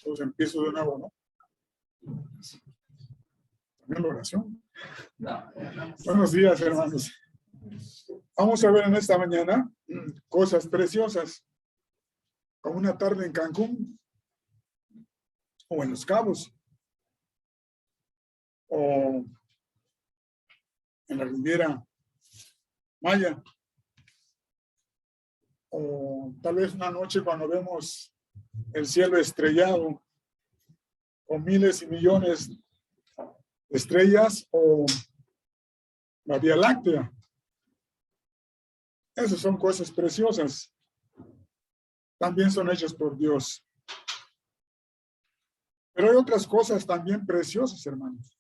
Entonces empiezo de nuevo, ¿no? También la oración. Buenos días, hermanos. Vamos a ver en esta mañana cosas preciosas, como una tarde en Cancún, o en Los Cabos, o en la Riviera Maya, o tal vez una noche cuando vemos el cielo estrellado con miles y millones de estrellas, o la Vía Láctea. Esas son cosas preciosas. También son hechas por Dios. Pero hay otras cosas también preciosas, hermanos.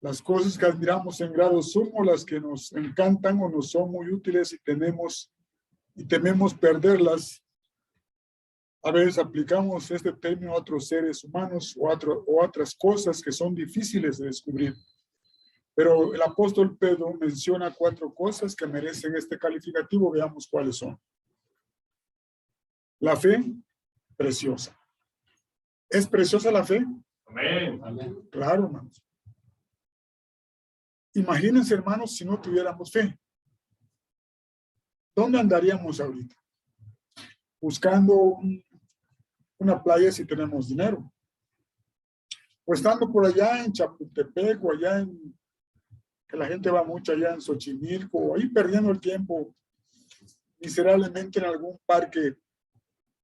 Las cosas que admiramos en grado sumo, las que nos encantan o nos son muy útiles y tememos perderlas. A veces aplicamos este término a otros seres humanos o a otras cosas que son difíciles de descubrir. Pero el apóstol Pedro menciona 4 cosas que merecen este calificativo. Veamos cuáles son. La fe, preciosa. ¿Es preciosa la fe? Amén. Claro, hermanos. Imagínense, hermanos, si no tuviéramos fe. ¿Dónde andaríamos ahorita? Buscando una playa si tenemos dinero. O estando por allá en Chapultepec, o allá que la gente va mucho allá en Xochimilco, o ahí perdiendo el tiempo miserablemente en algún parque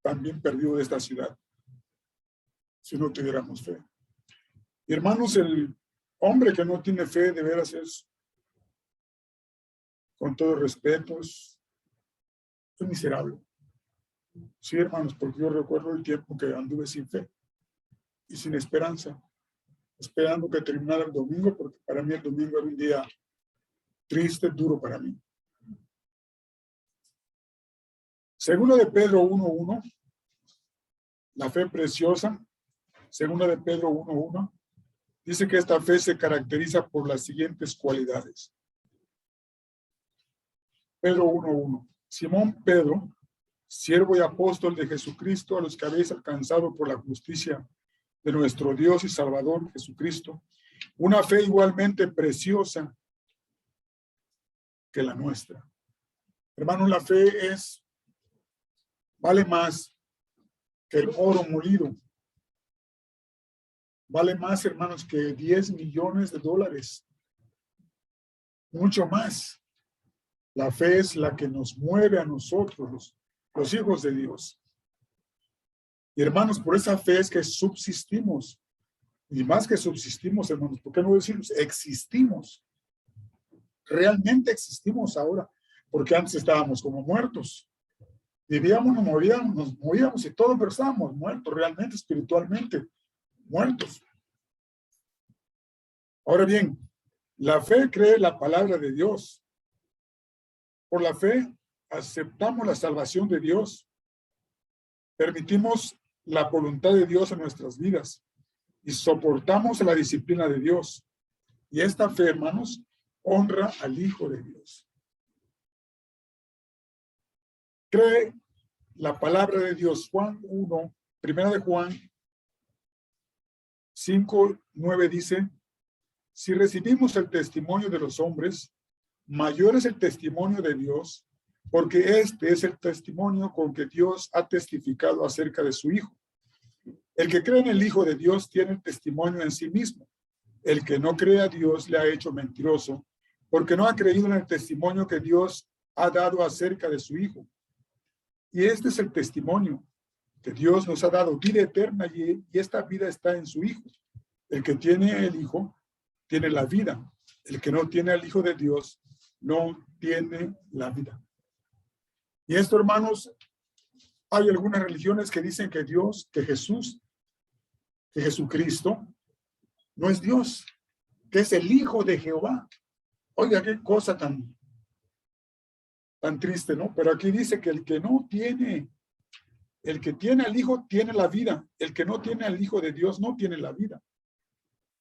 también perdido de esta ciudad, si no tuviéramos fe. Y hermanos, el hombre que no tiene fe de veras es, con todo respeto, es miserable. Sí, hermanos, porque yo recuerdo el tiempo que anduve sin fe y sin esperanza, esperando que terminara el domingo, porque para mí el domingo era un día triste, duro para mí. Segunda de Pedro 1:1, la fe preciosa. Segunda de Pedro 1:1, dice que esta fe se caracteriza por las siguientes cualidades. Pedro 1:1, Simón Pedro, siervo y apóstol de Jesucristo, a los que habéis alcanzado por la justicia de nuestro Dios y Salvador Jesucristo, una fe igualmente preciosa que la nuestra. Hermanos, la fe vale más que el oro molido. Vale más, hermanos, que 10 millones de dólares. Mucho más. La fe es la que nos mueve a nosotros, los hijos de Dios. Y hermanos, por esa fe es que subsistimos. Y más que subsistimos, hermanos, ¿por qué no decimos existimos? Realmente existimos ahora, porque antes estábamos como muertos. Vivíamos, nos movíamos y todo, pero estábamos muertos, realmente, espiritualmente, muertos. Ahora bien, la fe cree la palabra de Dios. Por la fe aceptamos la salvación de Dios. Permitimos la voluntad de Dios en nuestras vidas y soportamos la disciplina de Dios. Y esta fe, hermanos, honra al Hijo de Dios. Cree la palabra de Dios. Juan 1, primera de Juan 5:9 dice: si recibimos el testimonio de los hombres, mayor es el testimonio de Dios, porque este es el testimonio con que Dios ha testificado acerca de su Hijo. El que cree en el Hijo de Dios tiene el testimonio en sí mismo. El que no cree a Dios le ha hecho mentiroso, porque no ha creído en el testimonio que Dios ha dado acerca de su Hijo. Y este es el testimonio, que Dios nos ha dado vida eterna, y esta vida está en su Hijo. El que tiene el Hijo tiene la vida. El que no tiene al Hijo de Dios no tiene la vida. Y esto, hermanos, hay algunas religiones que dicen que Dios, que Jesús, que Jesucristo no es Dios, que es el Hijo de Jehová. Oiga, qué cosa tan triste, ¿no? Pero aquí dice que el que tiene al Hijo tiene la vida. El que no tiene al Hijo de Dios no tiene la vida.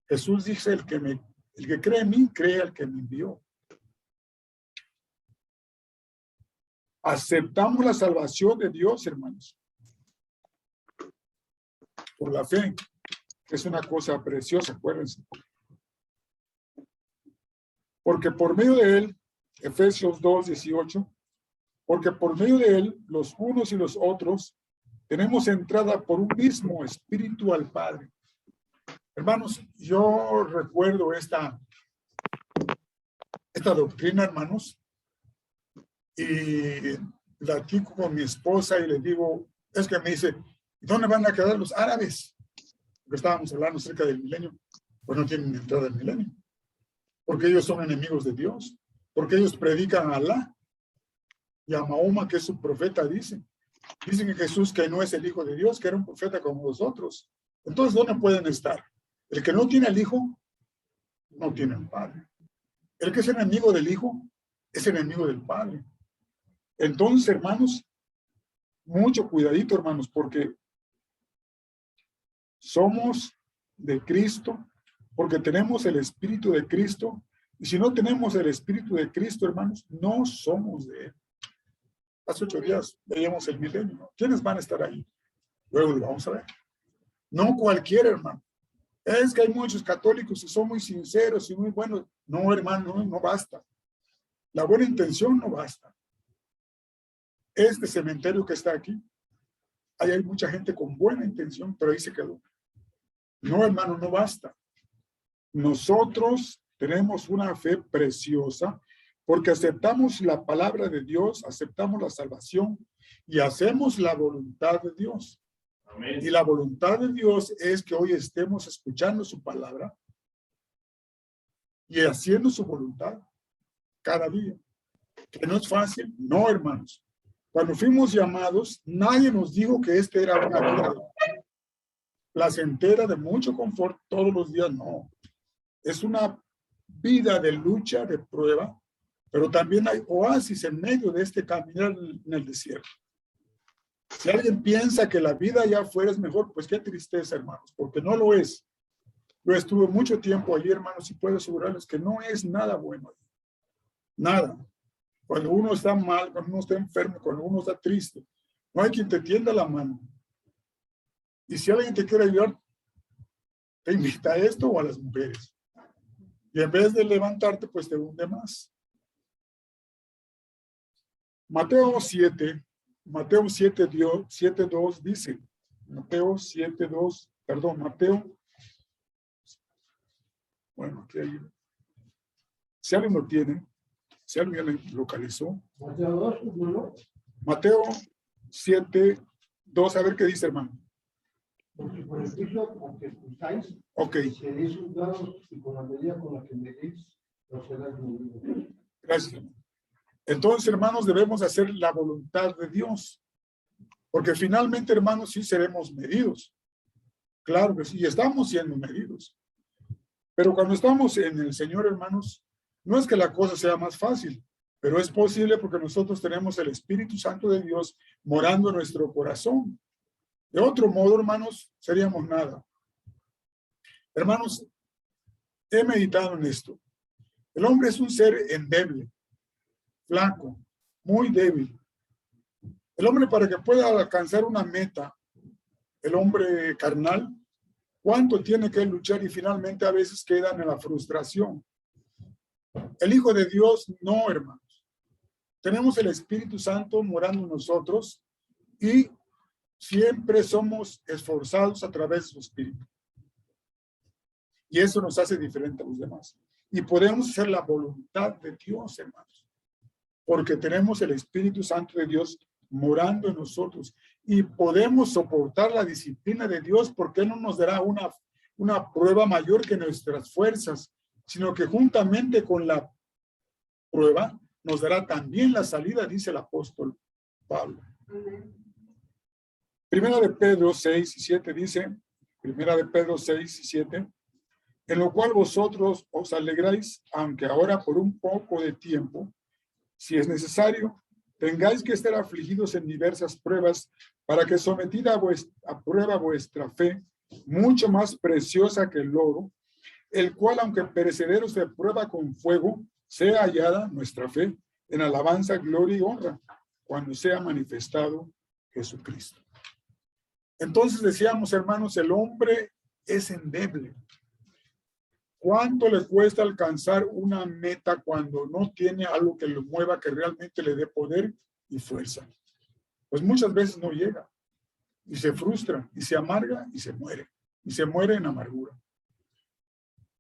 Jesús dice: el que cree en mí, cree al que me envió. Aceptamos la salvación de Dios, hermanos. por la fe, que es una cosa preciosa, acuérdense. Porque por medio de él, Efesios 2:18, porque por medio de él, los unos y los otros, tenemos entrada por un mismo espíritu al Padre. Hermanos, yo recuerdo esta doctrina, hermanos, y la platico con mi esposa y le digo, es que me dice, ¿dónde van a quedar los árabes? Porque estábamos hablando acerca del milenio. Pues no tienen entrada al milenio. Porque ellos son enemigos de Dios. Porque ellos predican a Alá. Y a Mahoma, que es su profeta, dicen que Jesús, que no es el Hijo de Dios, que era un profeta como los otros. Entonces, ¿dónde pueden estar? El que no tiene al Hijo, no tiene al Padre. El que es enemigo del Hijo, es enemigo del Padre. Entonces, hermanos, mucho cuidadito, hermanos, porque somos de Cristo, porque tenemos el Espíritu de Cristo, y si no tenemos el Espíritu de Cristo, hermanos, no somos de Él. Hace 8 días veíamos el milenio, ¿no? ¿Quiénes van a estar ahí? Luego lo vamos a ver. No cualquiera, hermano. Es que hay muchos católicos que son muy sinceros y muy buenos. No, hermano, no basta. La buena intención no basta. Este cementerio que está aquí, ahí hay mucha gente con buena intención, pero ahí se quedó. No, hermano, no basta. Nosotros tenemos una fe preciosa porque aceptamos la palabra de Dios, aceptamos la salvación y hacemos la voluntad de Dios. Amén. Y la voluntad de Dios es que hoy estemos escuchando su palabra y haciendo su voluntad cada día. Que no es fácil, no, hermanos. Cuando fuimos llamados, nadie nos dijo que era una vida placentera de mucho confort todos los días, no. Es una vida de lucha, de prueba, pero también hay oasis en medio de este caminar en el desierto. Si alguien piensa que la vida allá afuera es mejor, pues qué tristeza, hermanos, porque no lo es. Yo estuve mucho tiempo allí, hermanos, y puedo asegurarles que no es nada bueno. Nada. Cuando uno está mal, cuando uno está enfermo, cuando uno está triste, no hay quien te tienda la mano. Y si alguien te quiere ayudar, te invita a esto o a las mujeres. Y en vez de levantarte, pues te hunde más. Mateo 7:2 dice, bueno, aquí hay, si alguien lo tiene, si alguien lo localizó. Mateo 7:2, a ver qué dice, hermano. Porque por el piso con que escucháis, seréis juzgados, y con la medida con la que medís, os serás medidos. Gracias, hermano. Entonces, hermanos, debemos hacer la voluntad de Dios. Porque finalmente, hermanos, sí seremos medidos. Claro que sí, y estamos siendo medidos. Pero cuando estamos en el Señor, hermanos, no es que la cosa sea más fácil, pero es posible porque nosotros tenemos el Espíritu Santo de Dios morando en nuestro corazón. De otro modo, hermanos, seríamos nada. Hermanos, he meditado en esto. El hombre es un ser endeble, flaco, muy débil. El hombre, para que pueda alcanzar una meta, el hombre carnal, ¿cuánto tiene que luchar? Y finalmente a veces quedan en la frustración. El Hijo de Dios, no, hermanos. Tenemos el Espíritu Santo morando en nosotros y siempre somos esforzados a través de su Espíritu. Y eso nos hace diferente a los demás. Y podemos hacer la voluntad de Dios, hermanos. Porque tenemos el Espíritu Santo de Dios morando en nosotros. Y podemos soportar la disciplina de Dios porque Él no nos dará una prueba mayor que nuestras fuerzas, sino que juntamente con la prueba nos dará también la salida, dice el apóstol Pablo. Primera de Pedro 6:7 dice, Primera de Pedro 6:7, en lo cual vosotros os alegráis, aunque ahora por un poco de tiempo, si es necesario, tengáis que estar afligidos en diversas pruebas, para que sometida a prueba vuestra fe, mucho más preciosa que el oro, el cual, aunque perecedero se prueba con fuego, sea hallada nuestra fe en alabanza, gloria y honra, cuando sea manifestado Jesucristo. Entonces decíamos, hermanos, el hombre es endeble. ¿Cuánto le cuesta alcanzar una meta cuando no tiene algo que lo mueva, que realmente le dé poder y fuerza? Pues muchas veces no llega y se frustra y se amarga y se muere en amargura.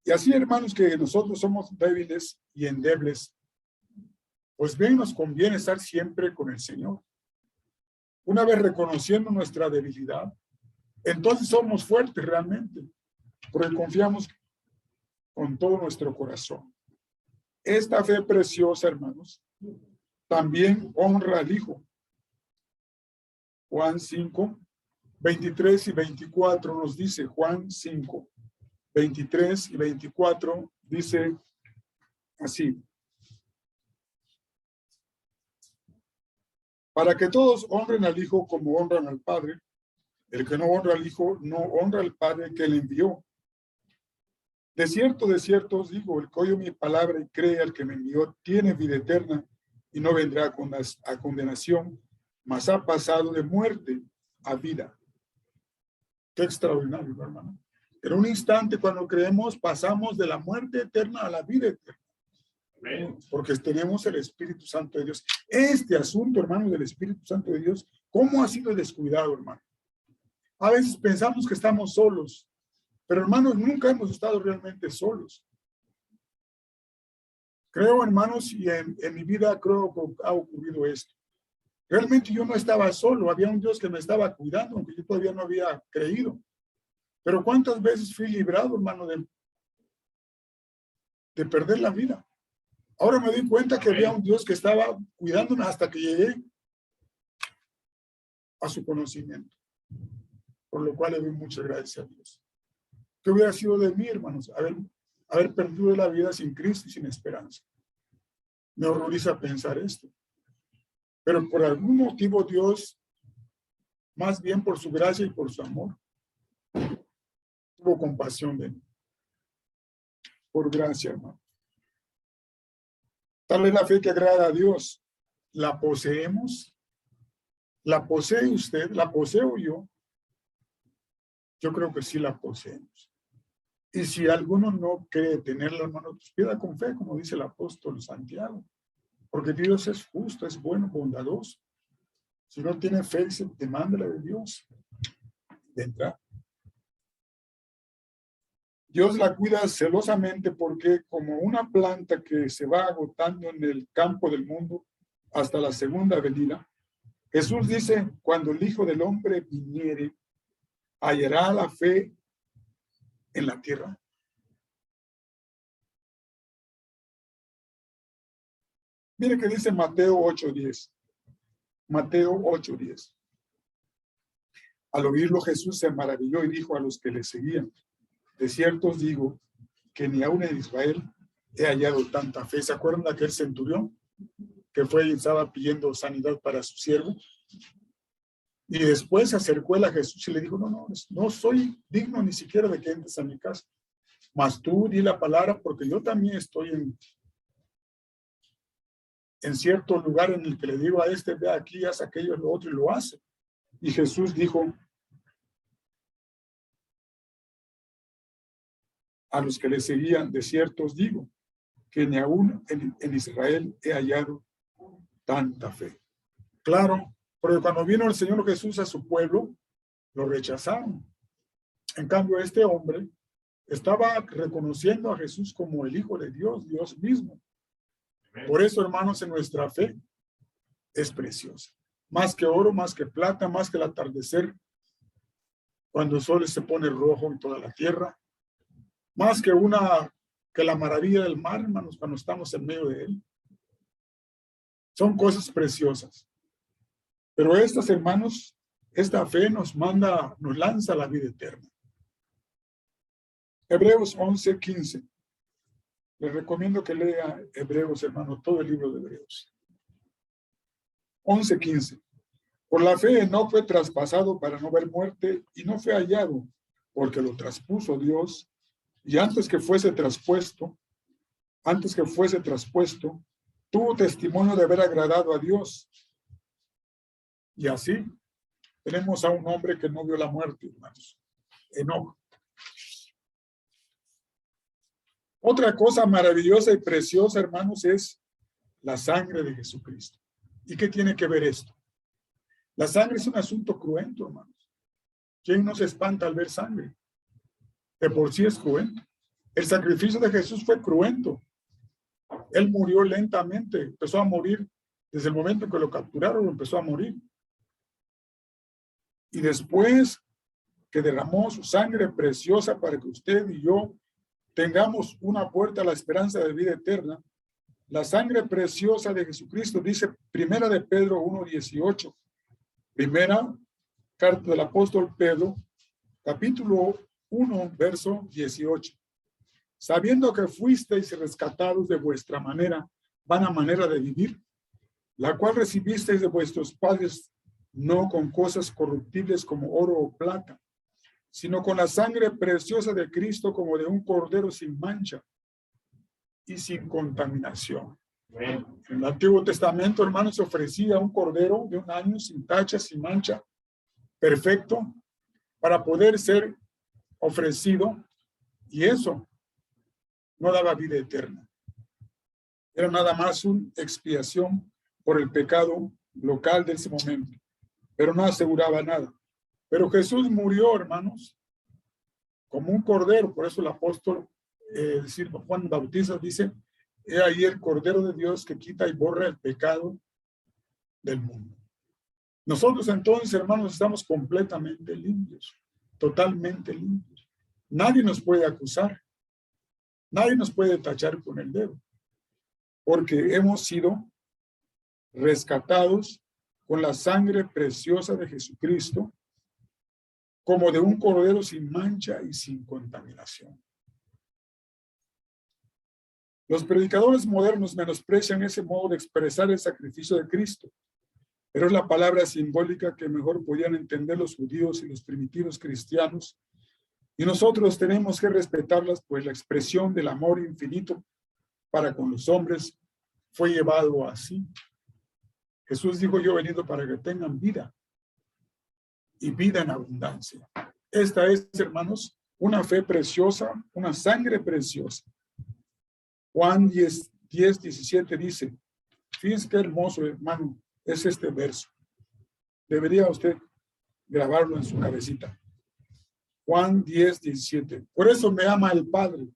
Y así, hermanos, que nosotros somos débiles y endebles, pues bien nos conviene estar siempre con el Señor. Una vez reconociendo nuestra debilidad, entonces somos fuertes realmente, porque confiamos con todo nuestro corazón. Esta fe preciosa, hermanos, también honra al Hijo. Juan 5, 23 y 24 nos dice, Juan 5, 23 y 24 dice así: para que todos honren al Hijo como honran al Padre. El que no honra al Hijo no honra al Padre que le envió. De cierto os digo, el que oye mi palabra y cree al que me envió tiene vida eterna y no vendrá a condenación, mas ha pasado de muerte a vida. Qué extraordinario, hermano. En un instante, cuando creemos, pasamos de la muerte eterna a la vida eterna. Amén. Porque tenemos el Espíritu Santo de Dios. Este asunto, hermano, del Espíritu Santo de Dios, ¿cómo ha sido descuidado, hermano? A veces pensamos que estamos solos, pero hermanos, nunca hemos estado realmente solos. Creo, hermanos, y en mi vida creo que ha ocurrido esto. Realmente yo no estaba solo, había un Dios que me estaba cuidando, aunque yo todavía no había creído. Pero ¿cuántas veces fui librado, hermano, de perder la vida? Ahora me di cuenta que había un Dios que estaba cuidándome hasta que llegué a su conocimiento. Por lo cual le doy muchas gracias a Dios. ¿Qué hubiera sido de mí, hermanos? Haber perdido la vida sin Cristo y sin esperanza. Me horroriza pensar esto. Pero por algún motivo Dios, más bien por su gracia y por su amor, tuvo compasión de mí. Por gracia, hermano. Tal es la fe que agrada a Dios. ¿La poseemos? ¿La posee usted? ¿La poseo yo? Yo creo que sí la poseemos. Y si alguno no cree tenerla, hermano, pues pida con fe, como dice el apóstol Santiago. Porque Dios es justo, es bueno, bondadoso. Si no tiene fe, demándela de Dios. De entrar. Dios la cuida celosamente porque como una planta que se va agotando en el campo del mundo hasta la segunda venida, Jesús dice, cuando el Hijo del Hombre viniere, hallará la fe en la tierra. Mire que dice Mateo 8:10. Mateo 8:10. Al oírlo Jesús se maravilló y dijo a los que le seguían, de cierto os digo que ni aún en Israel he hallado tanta fe. ¿Se acuerdan de aquel centurión que fue y estaba pidiendo sanidad para su siervo? Y después se acercó él a Jesús y le dijo, no soy digno ni siquiera de que entres a mi casa, mas tú di la palabra porque yo también estoy en cierto lugar en el que le digo a este, ve aquí, haz aquello, lo otro, y lo hace. Y Jesús dijo a los que le seguían, de cierto os digo, que ni aún en Israel he hallado tanta fe. Claro, porque cuando vino el Señor Jesús a su pueblo, lo rechazaron. En cambio, este hombre estaba reconociendo a Jesús como el Hijo de Dios, Dios mismo. Por eso, hermanos, en nuestra fe es preciosa. Más que oro, más que plata, más que el atardecer, cuando el sol se pone rojo en toda la tierra, más que la maravilla del mar, hermanos, cuando estamos en medio de él. Son cosas preciosas. Pero estas, hermanos, esta fe nos lanza a la vida eterna. Hebreos 11:15. Les recomiendo que lea Hebreos, hermano, todo el libro de Hebreos. 11:15. Por la fe no fue traspasado para no ver muerte y no fue hallado porque lo traspuso Dios. Y antes que fuese traspuesto, tuvo testimonio de haber agradado a Dios. Y así, Tenemos a un hombre que no vio la muerte, hermanos. Enoc. Otra cosa maravillosa y preciosa, hermanos, es la sangre de Jesucristo. ¿Y qué tiene que ver esto? La sangre es un asunto cruento, hermanos. ¿Quién no se espanta al ver sangre? De por sí es cruento. El sacrificio de Jesús fue cruento. Él murió lentamente, empezó a morir desde el momento en que lo capturaron, empezó a morir. Y después que derramó su sangre preciosa para que usted y yo tengamos una puerta a la esperanza de vida eterna, la sangre preciosa de Jesucristo, dice Primera de Pedro 1:18, primera carta del apóstol Pedro, capítulo 1, verso 18. Sabiendo que fuisteis rescatados de vuestra vana manera de vivir, la cual recibisteis de vuestros padres, no con cosas corruptibles como oro o plata, sino con la sangre preciosa de Cristo, como de un cordero sin mancha y sin contaminación. En el Antiguo Testamento, hermanos, se ofrecía un cordero de 1 año, sin tacha, sin mancha, perfecto, para poder ser ofrecido, y eso no daba vida eterna. Era nada más una expiación por el pecado local de ese momento, pero no aseguraba nada. Pero Jesús murió, hermanos, como un cordero. Por eso el apóstol, Juan Bautista dice, he ahí el cordero de Dios que quita y borra el pecado del mundo. Nosotros entonces, hermanos, estamos completamente limpios, totalmente limpios. Nadie nos puede acusar. Nadie nos puede tachar con el dedo, porque hemos sido rescatados con la sangre preciosa de Jesucristo, como de un cordero sin mancha y sin contaminación. Los predicadores modernos menosprecian ese modo de expresar el sacrificio de Cristo, pero es la palabra simbólica que mejor podían entender los judíos y los primitivos cristianos, y nosotros tenemos que respetarlas, pues la expresión del amor infinito para con los hombres fue llevado así. Jesús dijo, yo he venido para que tengan vida y vida en abundancia. Esta es, hermanos, una fe preciosa, una sangre preciosa. Juan 10:17 dice, fíjense qué hermoso, hermano, es este verso. Debería usted grabarlo en su cabecita. Juan 10:17. Por eso me ama el Padre,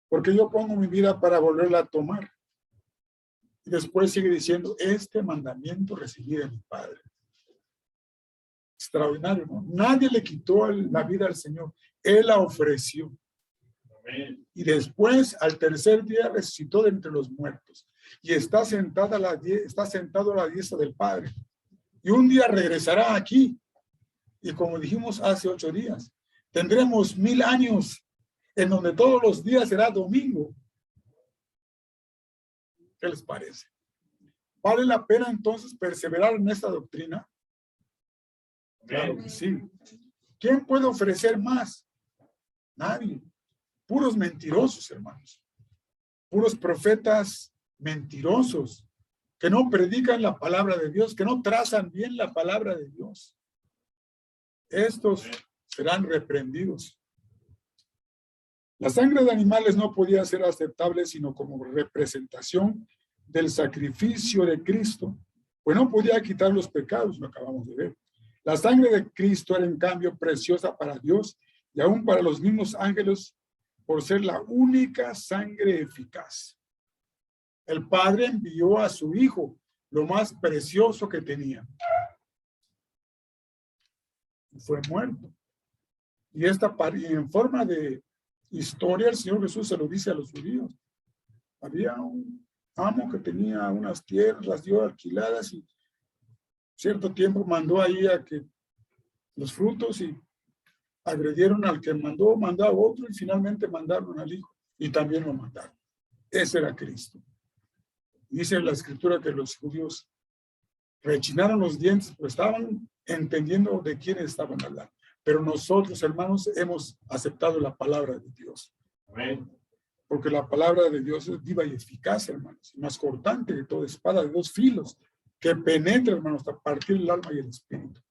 porque yo pongo mi vida para volverla a tomar. Y después sigue diciendo, este mandamiento recibí de mi Padre. Extraordinario, ¿no? Nadie le quitó la vida al Señor. Él la ofreció. Amén. Y después, al tercer día, resucitó de entre los muertos. Y está sentado a la diestra del Padre. Y un día regresará aquí. Y como dijimos hace 8 días, tendremos 1000 años en donde todos los días será domingo. ¿Qué les parece? ¿Vale la pena entonces perseverar en esta doctrina? Claro que sí. ¿Quién puede ofrecer más? Nadie. Puros mentirosos, hermanos. Puros profetas mentirosos que no predican la palabra de Dios, que no trazan bien la palabra de Dios. Estos serán reprendidos. La sangre de animales no podía ser aceptable sino como representación del sacrificio de Cristo, pues no podía quitar los pecados, lo acabamos de ver. La sangre de Cristo era en cambio preciosa para Dios y aún para los mismos ángeles por ser la única sangre eficaz. El Padre envió a su Hijo, lo más precioso que tenía. Fue muerto. Y en forma de historia, el Señor Jesús se lo dice a los judíos. Había un amo que tenía unas tierras, las dio alquiladas y cierto tiempo mandó ahí a que los frutos y agredieron al que mandó a otro y finalmente mandaron al Hijo y también lo mandaron. Ese era Cristo. Dice la Escritura que los judíos rechinaron los dientes, pues estaban entendiendo de quién estaban hablando. Pero nosotros, hermanos, hemos aceptado la palabra de Dios. Amén. Porque la palabra de Dios es viva y eficaz, hermanos, más cortante que toda espada de 2 filos, que penetra, hermanos, hasta partir el alma y el espíritu.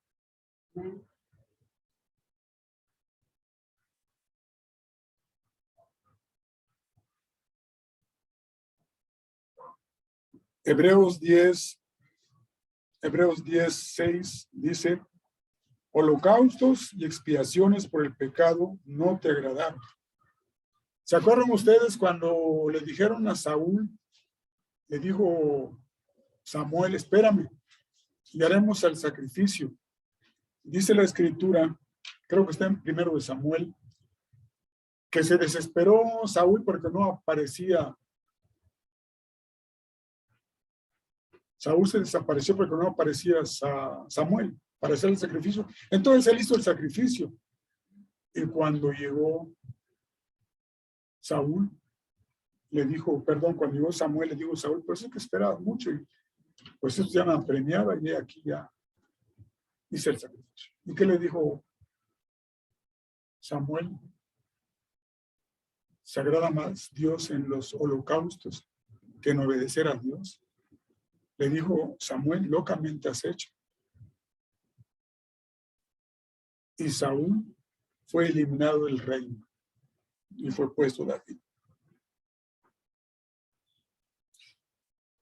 Hebreos 10:6 dice, holocaustos y expiaciones por el pecado no te agradaron. ¿Se acuerdan ustedes cuando le dijeron a Saúl, le dijo Samuel, espérame, y haremos el sacrificio? Dice la escritura, creo que está en 1 de Samuel, que se desesperó Saúl porque no aparecía. Saúl se desapareció porque no aparecía Samuel para hacer el sacrificio. Entonces él hizo el sacrificio. Y cuando llegó Saúl, le dijo, perdón, cuando llegó Samuel, le dijo Saúl, pues es que esperaba mucho. Y pues eso ya me apremiaba y aquí ya hice el sacrificio. ¿Y qué le dijo Samuel? ¿Se agrada más Dios en los holocaustos que en obedecer a Dios? Le dijo Samuel, locamente has hecho. Y Saúl fue eliminado del reino y fue puesto David.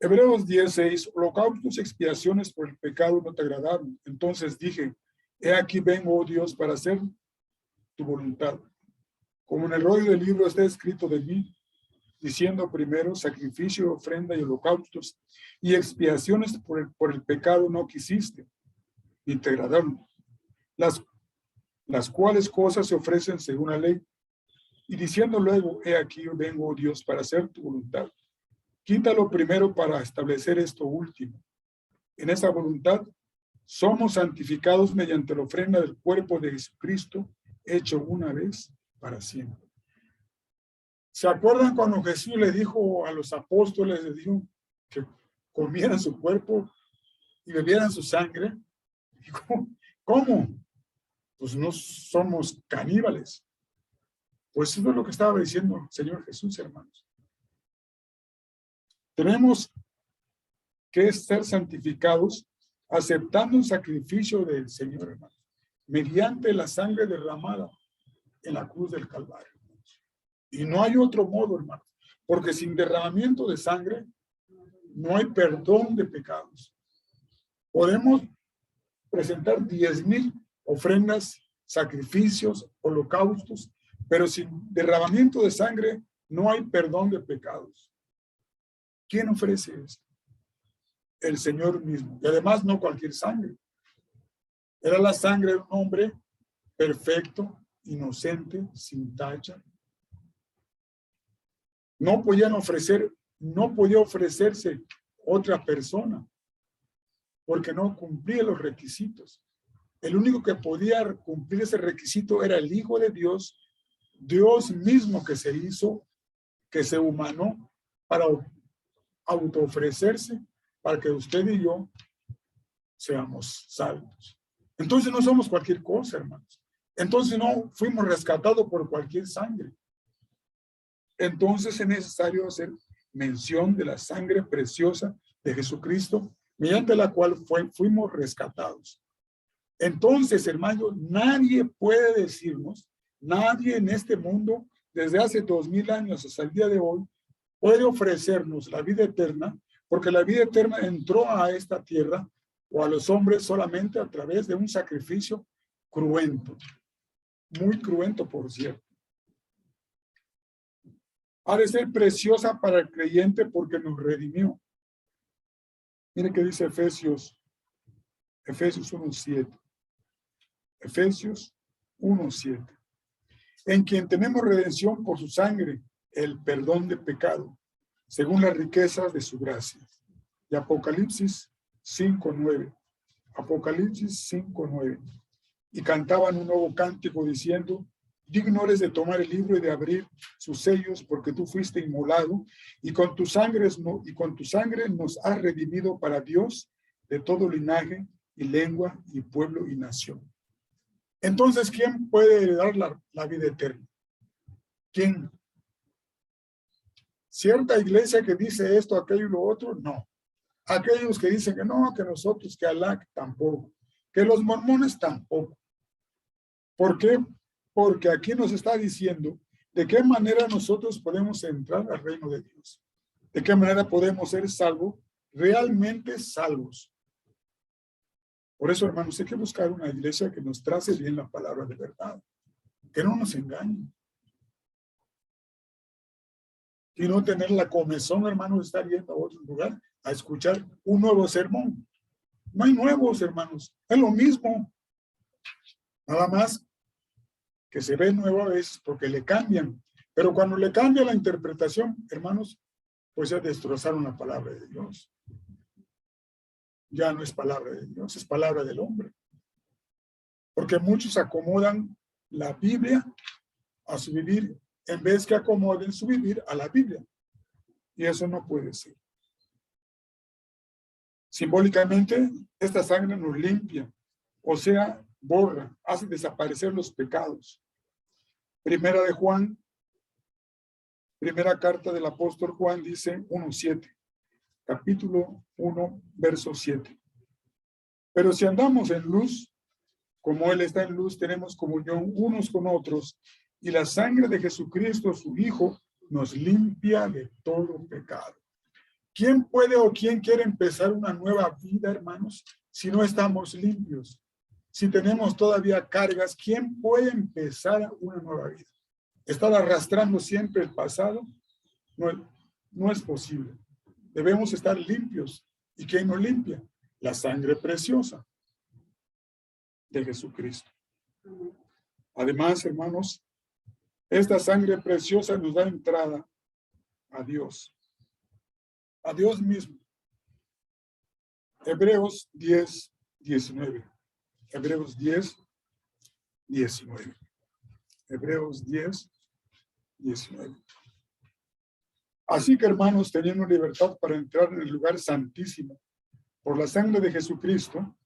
Hebreos 10:6, holocaustos y expiaciones por el pecado no te agradaron. Entonces dije, he aquí vengo, oh Dios, para hacer tu voluntad. Como en el rollo del libro está escrito de mí, diciendo primero sacrificio, ofrenda y holocaustos, y expiaciones por el pecado no quisiste, ni te agradaron, las cuales cosas se ofrecen según la ley, y diciendo luego, he aquí yo vengo, oh Dios, para hacer tu voluntad. Quítalo primero para establecer esto último. En esa voluntad somos santificados mediante la ofrenda del cuerpo de Jesucristo, hecho una vez para siempre. ¿Se acuerdan cuando Jesús le dijo a los apóstoles, les dijo que comieran su cuerpo y bebieran su sangre? Dijo, ¿cómo? Pues no somos caníbales. Pues eso es lo que estaba diciendo el Señor Jesús, hermanos. Tenemos que ser santificados aceptando un sacrificio del Señor, hermanos, mediante la sangre derramada en la cruz del Calvario. Y no hay otro modo, hermanos, porque sin derramamiento de sangre no hay perdón de pecados. Podemos presentar 10,000 ofrendas, sacrificios, holocaustos, pero sin derramamiento de sangre no hay perdón de pecados. ¿Quién ofrece eso? El Señor mismo. Y además no cualquier sangre. Era la sangre de un hombre perfecto, inocente, sin tacha. No podía ofrecerse otra persona porque no cumplía los requisitos. El único que podía cumplir ese requisito era el Hijo de Dios, Dios mismo que se hizo, que se humanó para autoofrecerse, para que usted y yo seamos salvos. Entonces no somos cualquier cosa, hermanos. Entonces no fuimos rescatados por cualquier sangre. Entonces es necesario hacer mención de la sangre preciosa de Jesucristo, mediante la cual fuimos rescatados. Entonces, hermano, nadie puede decirnos, nadie en este mundo, desde hace 2000 años hasta el día de hoy, puede ofrecernos la vida eterna, porque la vida eterna entró a esta tierra o a los hombres solamente a través de un sacrificio cruento, muy cruento, por cierto. Ha de ser preciosa para el creyente porque nos redimió. Mire qué dice Efesios 1:7. Efesios 1:7. En quien tenemos redención por su sangre, el perdón de pecado, según las riquezas de su gracia. Y Apocalipsis 5:9. Apocalipsis 5:9. Y cantaban un nuevo cántico diciendo, digno eres de tomar el libro y de abrir sus sellos, porque tú fuiste inmolado, y con tu sangre nos has redimido para Dios de todo linaje y lengua y pueblo y nación. Entonces, ¿quién puede heredar la vida eterna? ¿Quién? ¿Cierta iglesia que dice esto, aquello y lo otro? No. Aquellos que dicen que no, que nosotros, que Alá, tampoco. que los mormones tampoco. ¿Por qué? Porque aquí nos está diciendo de qué manera nosotros podemos entrar al reino de Dios. De qué manera podemos ser salvos, realmente salvos. Por eso, hermanos, hay que buscar una iglesia que nos trace bien la palabra de verdad. Que no nos engañen. Y no tener la comezón, hermanos, de estar yendo a otro lugar a escuchar un nuevo sermón. No hay nuevos, hermanos. Es lo mismo. Nada más que se ve nuevo a veces porque le cambian. Pero cuando le cambia la interpretación, hermanos, pues ya destrozaron la palabra de Dios. Ya no es palabra de Dios, es palabra del hombre. Porque muchos acomodan la Biblia a su vivir en vez que acomoden su vivir a la Biblia. Y eso no puede ser. Simbólicamente, esta sangre nos limpia, o sea, borra, hace desaparecer los pecados. Primera de Juan, primera carta del apóstol Juan dice 1:7, capítulo 1, verso 7. Pero si andamos en luz, como Él está en luz, tenemos comunión unos con otros, y la sangre de Jesucristo, su Hijo, nos limpia de todo pecado. ¿Quién puede o quién quiere empezar una nueva vida, hermanos, si no estamos limpios? Si tenemos todavía cargas, ¿quién puede empezar una nueva vida? ¿Estar arrastrando siempre el pasado? No es posible. Debemos estar limpios. ¿Y quién nos limpia? La sangre preciosa de Jesucristo. Además, hermanos, esta sangre preciosa nos da entrada a Dios mismo. Hebreos 10, 19. Hebreos 10, 19. Hebreos 10, 19. Así que, hermanos, teniendo libertad para entrar en el lugar santísimo, por la sangre de Jesucristo,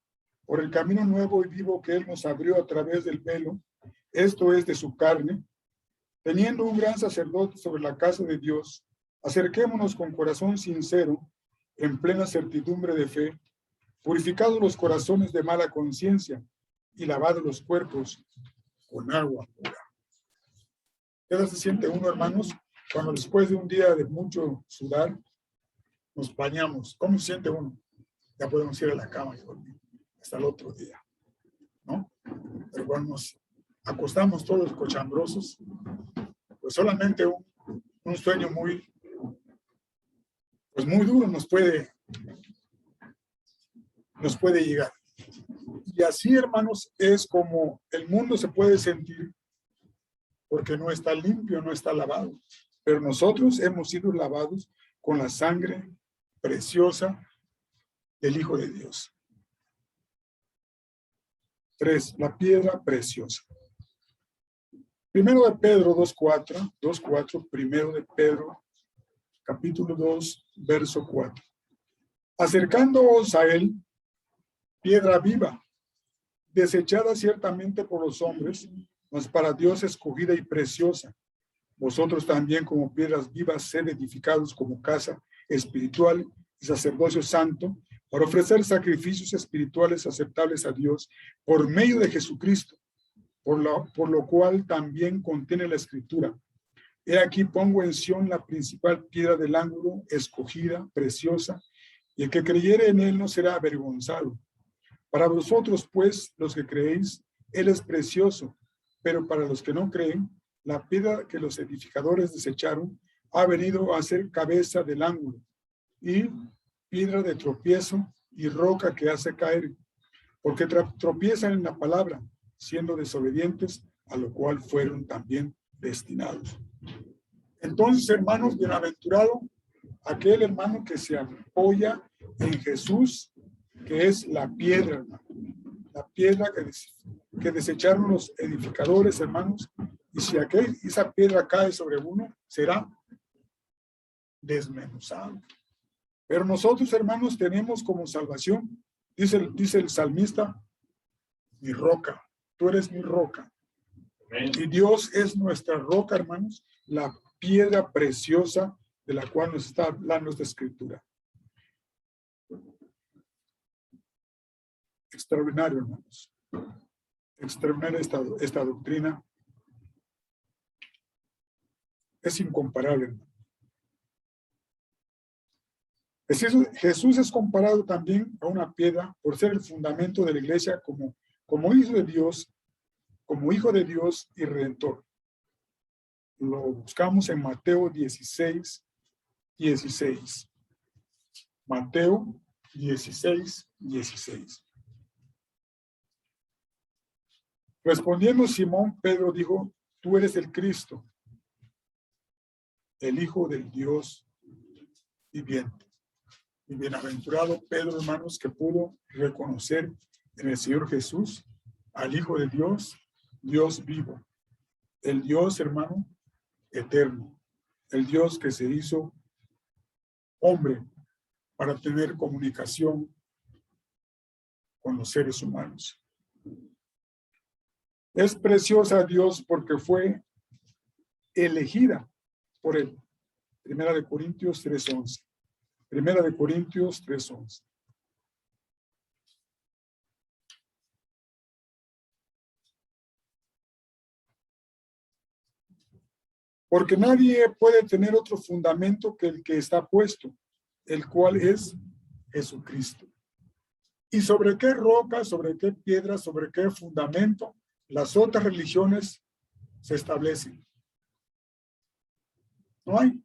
por el camino nuevo y vivo que Él nos abrió a través del velo, esto es de su carne, teniendo un gran sacerdote sobre la casa de Dios, acerquémonos con corazón sincero, en plena certidumbre de fe, purificados los corazones de mala conciencia y lavados los cuerpos con agua pura. ¿Qué se siente uno, hermanos, cuando después de un día de mucho sudar nos bañamos? ¿Cómo se siente uno? Ya podemos ir a la cama y dormir hasta el otro día, ¿no? Pero cuando nos acostamos todos cochambrosos, pues solamente un sueño muy duro nos puede llegar. Y así, hermanos, es como el mundo se puede sentir porque no está limpio, no está lavado. Pero nosotros hemos sido lavados con la sangre preciosa del Hijo de Dios. 3. La piedra preciosa. Primero de Pedro 2:4, primero de Pedro, capítulo 2, verso 4. Acercándoos a él, piedra viva, desechada ciertamente por los hombres, mas para Dios escogida y preciosa. Vosotros también como piedras vivas sed edificados como casa espiritual y sacerdocio santo, para ofrecer sacrificios espirituales aceptables a Dios por medio de Jesucristo, por lo cual también contiene la Escritura. He aquí pongo en Sión la principal piedra del ángulo, escogida, preciosa, y el que creyere en él no será avergonzado. Para vosotros, pues, los que creéis, él es precioso, pero para los que no creen, la piedra que los edificadores desecharon ha venido a ser cabeza del ángulo, y piedra de tropiezo y roca que hace caer, porque tropiezan en la palabra, siendo desobedientes, a lo cual fueron también destinados. Entonces, hermanos, bienaventurado aquel hermano que se apoya en Jesús, que es la piedra, hermano. La piedra que desecharon los edificadores, hermanos, y si esa piedra cae sobre uno, será desmenuzado. Pero nosotros, hermanos, tenemos como salvación, dice el salmista, mi roca, tú eres mi roca. Amén. Y Dios es nuestra roca, hermanos, la piedra preciosa de la cual nos está hablando esta escritura. Extraordinario, hermanos. Extraordinaria esta doctrina. Es incomparable, hermano. Jesús es comparado también a una piedra por ser el fundamento de la iglesia como hijo de Dios y redentor. Lo buscamos en Mateo 16, 16. Mateo 16, 16. Respondiendo Simón, Pedro dijo: tú eres el Cristo, el Hijo del Dios viviente. Y bienaventurado Pedro, hermanos, que pudo reconocer en el Señor Jesús al Hijo de Dios, Dios vivo, el Dios, hermano, eterno, el Dios que se hizo hombre para tener comunicación con los seres humanos. Es preciosa a Dios porque fue elegida por él. Primera de Corintios 3:11. Primera de Corintios 3:11. Porque nadie puede tener otro fundamento que el que está puesto, el cual es Jesucristo. ¿Y sobre qué roca, sobre qué piedra, sobre qué fundamento las otras religiones se establecen? No hay.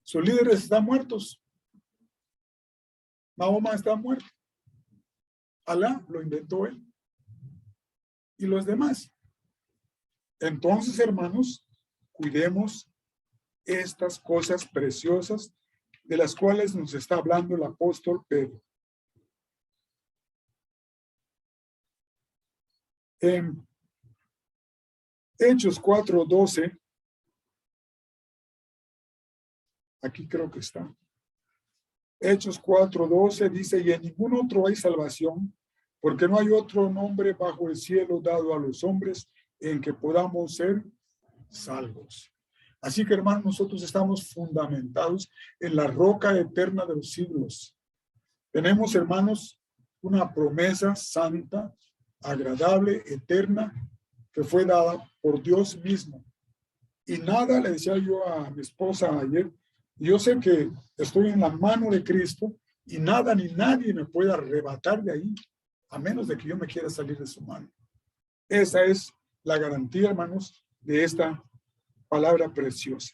Sus líderes están muertos. Mahoma está muerto. Alá lo inventó él. Y los demás. Entonces, hermanos, cuidemos estas cosas preciosas de las cuales nos está hablando el apóstol Pedro. En Hechos 4:12, aquí creo que está. Hechos 4:12 dice: y en ningún otro hay salvación, porque no hay otro nombre bajo el cielo dado a los hombres en que podamos ser salvos. Así que, hermanos, nosotros estamos fundamentados en la roca eterna de los siglos. Tenemos, hermanos, una promesa santa, agradable, eterna, que fue dada por Dios mismo. Y nada, le decía yo a mi esposa ayer, yo sé que estoy en la mano de Cristo y nada ni nadie me puede arrebatar de ahí, a menos de que yo me quiera salir de su mano. Esa es la garantía, hermanos, de esta palabra preciosa.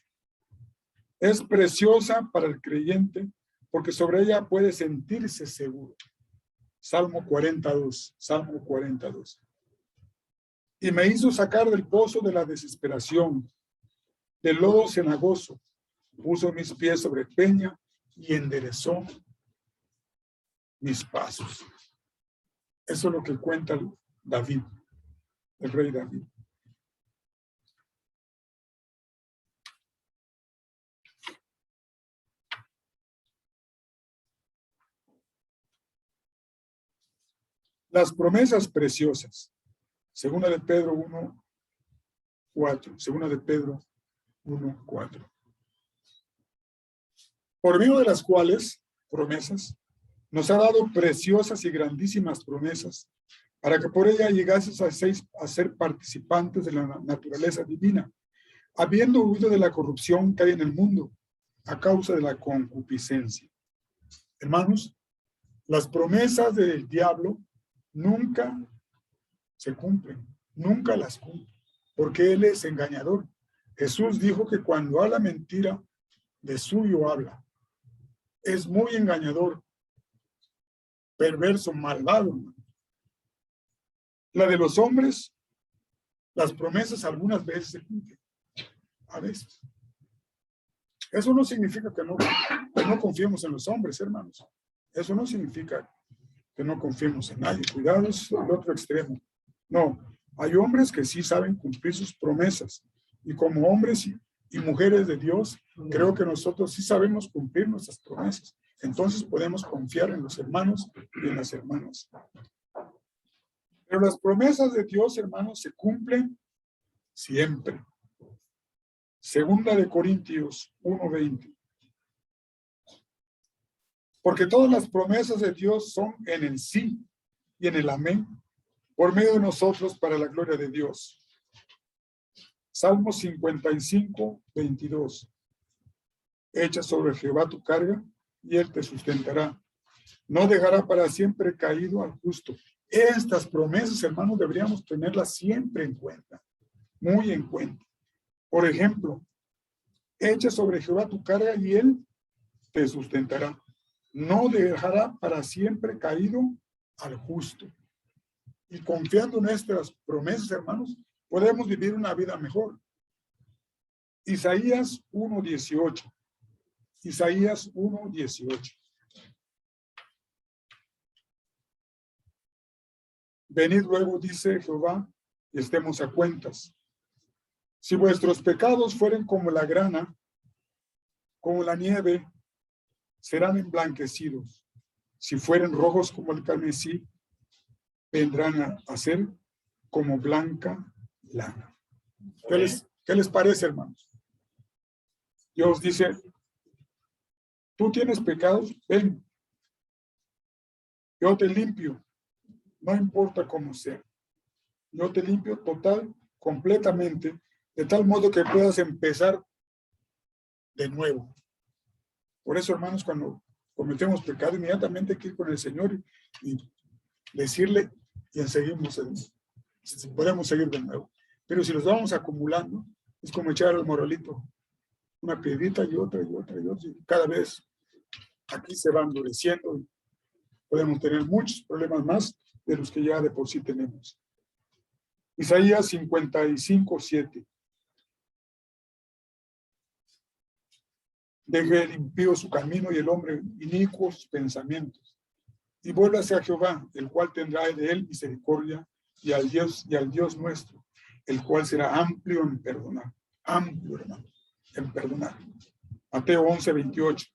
Es preciosa para el creyente porque sobre ella puede sentirse seguro. Salmo 42, Salmo 42. Y me hizo sacar del pozo de la desesperación, del lodo cenagoso, puso mis pies sobre peña y enderezó mis pasos. Eso es lo que cuenta David, el rey David. Las promesas preciosas. Segunda de Pedro 1:4. Segunda de Pedro 1:4. Por medio de las cuales, promesas, nos ha dado preciosas y grandísimas promesas, para que por ella llegases a ser participantes de la naturaleza divina, habiendo huido de la corrupción que hay en el mundo, a causa de la concupiscencia. Hermanos, las promesas del diablo nunca se cumplen, nunca las cumple, porque él es engañador. Jesús dijo que cuando habla mentira, de suyo habla. Es muy engañador, perverso, malvado. La de los hombres, las promesas algunas veces se cumplen, a veces. Eso no significa que no confiemos en los hombres, hermanos. Eso no significa que no confiemos en nadie. Cuidado, es el otro extremo. No, hay hombres que sí saben cumplir sus promesas. Y como hombres y mujeres de Dios, creo que nosotros sí sabemos cumplir nuestras promesas. Entonces podemos confiar en los hermanos y en las hermanas. Pero las promesas de Dios, hermanos, se cumplen siempre. Segunda de Corintios 1:20. Porque todas las promesas de Dios son en el sí, y en el amén, por medio de nosotros para la gloria de Dios. Salmo 55, 22. Echa sobre Jehová tu carga y él te sustentará. No dejará para siempre caído al justo. Estas promesas, hermanos, deberíamos tenerlas siempre en cuenta, muy en cuenta. Por ejemplo, echa sobre Jehová tu carga y él te sustentará. No dejará para siempre caído al justo. Y confiando en nuestras promesas, hermanos, podemos vivir una vida mejor. Isaías 1:18. Isaías 1:18. Venid luego, dice Jehová, y estemos a cuentas. Si vuestros pecados fueren como la grana, como la nieve, serán emblanquecidos. Si fueren rojos como el carmesí, vendrán a ser como blanca lana. ¿Qué les parece, hermanos? Dios dice, tú tienes pecados, ven, yo te limpio, no importa cómo sea. Yo te limpio total, completamente, de tal modo que puedas empezar de nuevo. Por eso, hermanos, cuando cometemos pecado, inmediatamente hay que ir con el Señor y decirle, y seguimos, podemos seguir de nuevo. Pero si los vamos acumulando, es como echar al morolito una piedrita y otra, y otra, y otra, y cada vez aquí se va endureciendo y podemos tener muchos problemas más de los que ya de por sí tenemos. Isaías 55, 7. Deje el impío su camino y el hombre inicuo sus pensamientos. Y vuélvase a Jehová, el cual tendrá de él misericordia, y al Dios nuestro, el cual será amplio en perdonar. Amplio, hermano, en perdonar. Mateo 11, 28.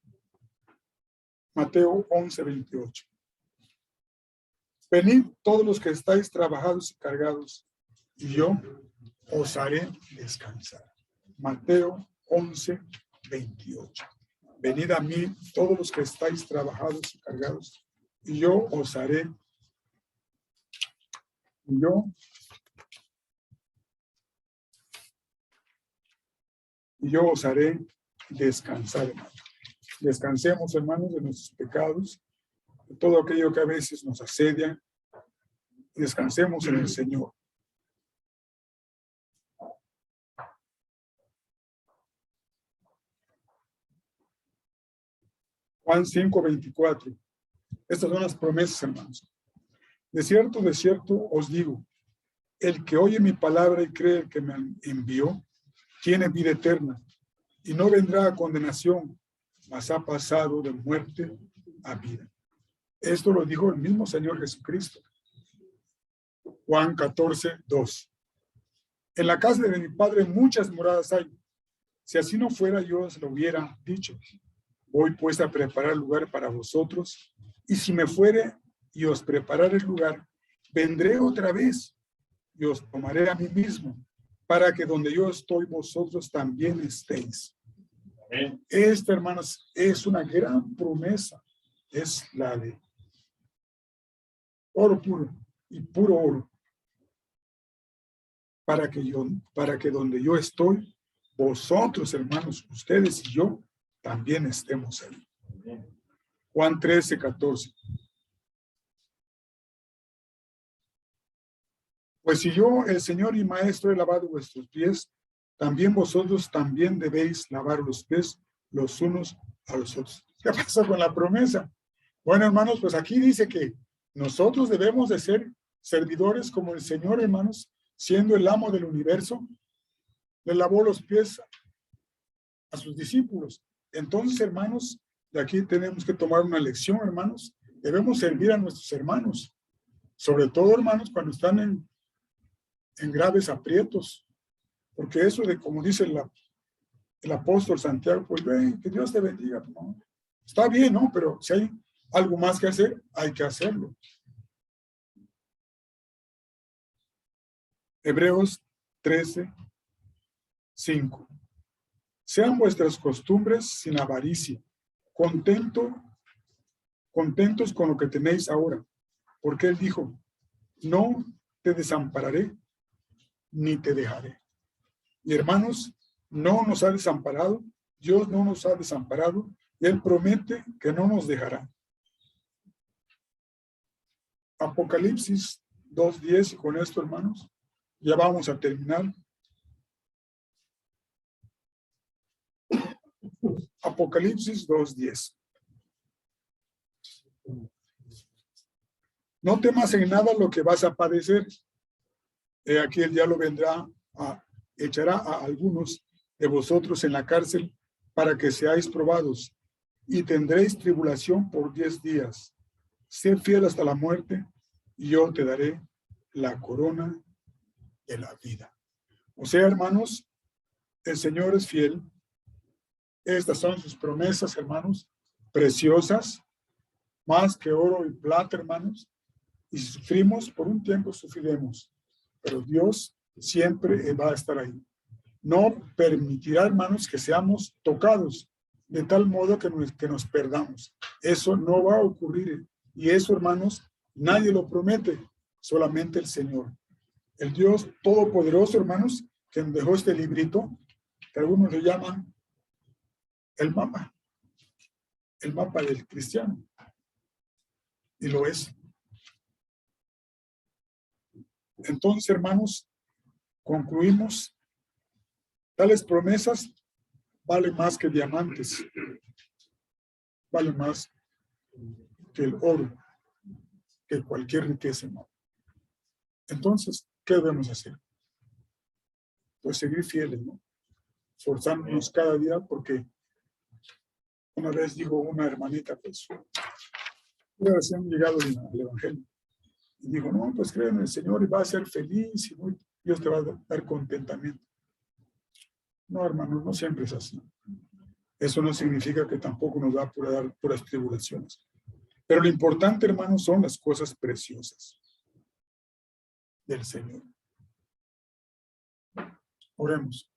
Mateo 11, 28. Venid todos los que estáis trabajados y cargados, y yo os haré descansar. Mateo 11, 28. Venid a mí todos los que estáis trabajados y cargados, y yo os haré, yo os haré descansar, hermanos. Descansemos, hermanos, de nuestros pecados, de todo aquello que a veces nos asedia. Descansemos en el Señor. Juan 5:24. Estas son las promesas, hermanos. De cierto os digo, el que oye mi palabra y cree que me envió, tiene vida eterna, y no vendrá a condenación, mas ha pasado de muerte a vida. Esto lo dijo el mismo Señor Jesucristo. Juan 14:2. En la casa de mi Padre muchas moradas hay. Si así no fuera, yo os lo hubiera dicho. Voy pues a preparar lugar para vosotros, y si me fuere y os preparar el lugar, vendré otra vez y os tomaré a mí mismo, para que donde yo estoy, vosotros también estéis. Amén. Esta, hermanos, es una gran promesa. Es la de oro puro y puro oro. Para que donde yo estoy, vosotros, hermanos, ustedes y yo, también estemos ahí. Juan 13:14. Pues si yo, el Señor y Maestro, he lavado vuestros pies, también vosotros también debéis lavar los pies los unos a los otros. ¿Qué pasa con la promesa? Bueno, hermanos, pues aquí dice que nosotros debemos de ser servidores como el Señor, hermanos, siendo el amo del universo, le lavó los pies a sus discípulos. Entonces, hermanos, de aquí tenemos que tomar una lección, hermanos. Debemos servir a nuestros hermanos, sobre todo, hermanos, cuando están en graves aprietos, porque eso de, como dice el apóstol Santiago, pues ven, que Dios te bendiga, ¿no? Está bien, ¿no? Pero si hay algo más que hacer, hay que hacerlo. Hebreos 13:5. Sean vuestras costumbres sin avaricia, contentos con lo que tenéis ahora, porque Él dijo, no te desampararé, ni te dejaré. Y hermanos, no nos ha desamparado, Dios no nos ha desamparado, y Él promete que no nos dejará. Apocalipsis 2:10, y con esto, hermanos, ya vamos a terminar. Apocalipsis 2:10. No temas en nada lo que vas a padecer. Aquí el diablo vendrá echará a algunos de vosotros en la cárcel para que seáis probados, y tendréis tribulación por 10 días. Sé fiel hasta la muerte, y yo te daré la corona de la vida. O sea, hermanos, el Señor es fiel. Estas son sus promesas, hermanos, preciosas, más que oro y plata, hermanos. Y si sufrimos, por un tiempo sufriremos, pero Dios siempre va a estar ahí. No permitirá, hermanos, que seamos tocados de tal modo que nos perdamos. Eso no va a ocurrir. Y eso, hermanos, nadie lo promete, solamente el Señor. El Dios Todopoderoso, hermanos, que nos dejó este librito, que algunos le llaman el mapa del cristiano. Y lo es. Entonces, hermanos, concluimos. Tales promesas valen más que diamantes, valen más que el oro, que cualquier riqueza, ¿no? Entonces, ¿qué debemos hacer? Pues seguir fieles, ¿no? Forzándonos cada día, porque una vez dijo una hermanita, pues, recién llegado al Evangelio, y dijo, no, pues cree en el Señor y va a ser feliz, y Dios te va a dar contentamiento. No, hermanos, no siempre es así. Eso no significa que tampoco nos va a dar puras tribulaciones. Pero lo importante, hermanos, son las cosas preciosas del Señor. Oremos.